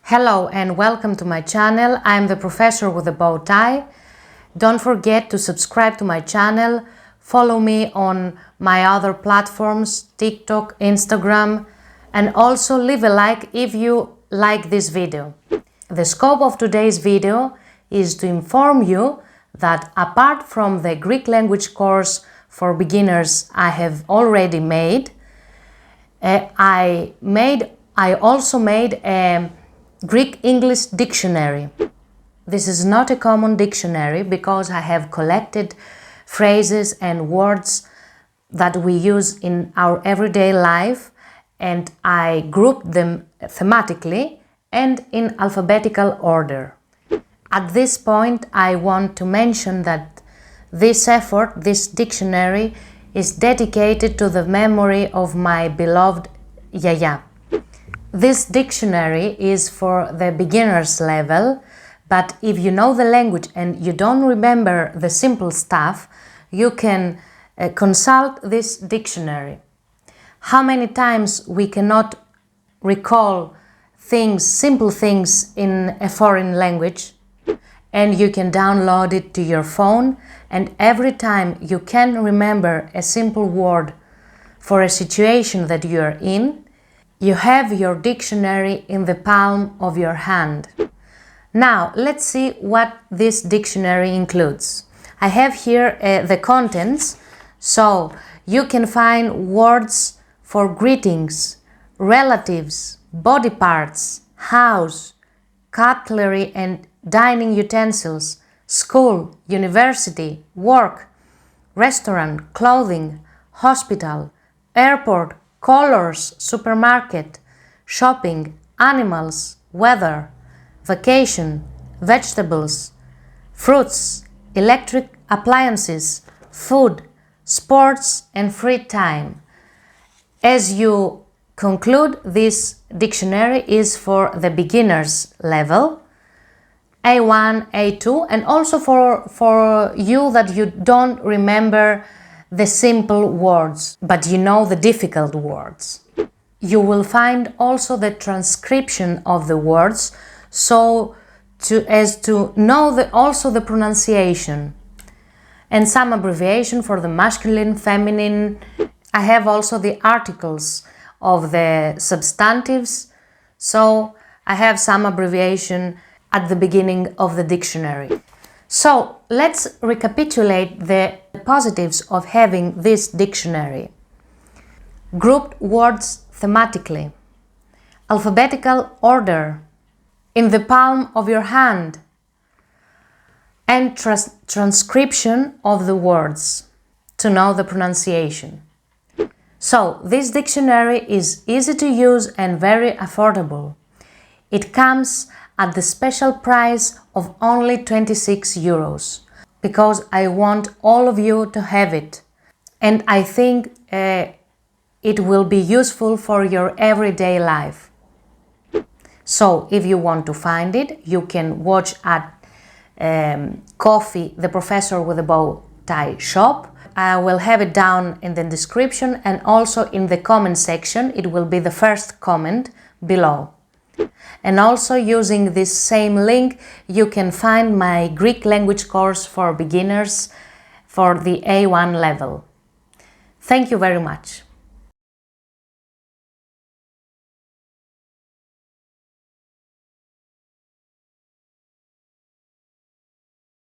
Hello and welcome to my channel. I'm the professor with a bow tie. Don't forget to subscribe to my channel, follow me on my other platforms, TikTok, Instagram, and also leave a like if you like this video. The scope of today's video is to inform you that apart from the Greek language course for beginners I have already made, I also made a Greek-English dictionary. This is not a common dictionary because I have collected phrases and words that we use in our everyday life, and I grouped them thematically and in alphabetical order. At this point, I want to mention that this effort, this dictionary, is dedicated to the memory of my beloved Yaya. This dictionary is for the beginner's level, but if you know the language and you don't remember the simple stuff, you can consult this dictionary. How many times we cannot recall things, simple things in a foreign language, and you can download it to your phone, and every time you can remember a simple word for a situation that you are in, you have your dictionary in the palm of your hand. Now, let's see what this dictionary includes. I have here the contents, so you can find words for greetings, relatives, body parts, house, cutlery and dining utensils, school, university, work, restaurant, clothing, hospital, airport, colors, supermarket, shopping, animals, weather, vacation, vegetables, fruits, electric appliances, food, sports and free time. As you conclude, this dictionary is for the beginners level, A1, A2, and also for you that you don't remember the simple words, but you know the difficult words. You will find also the transcription of the words, so as to know also the pronunciation, and some abbreviation for the masculine, feminine. I have also the articles of the substantives, so I have some abbreviation at the beginning of the dictionary. So let's recapitulate the positives of having this dictionary. Grouped words thematically, alphabetical order, in the palm of your hand, and transcription of the words to know the pronunciation. So this dictionary is easy to use and very affordable. It comes at the special price of only 26 euros, because I want all of you to have it, and I think it will be useful for your everyday life. So if you want to find it, you can watch at Coffee, the Professor with a Bow Tie shop. I will have it down in the description, and also in the comment section. It will be the first comment below. And also, using this same link, you can find my Greek language course for beginners for the A1 level. Thank you very much.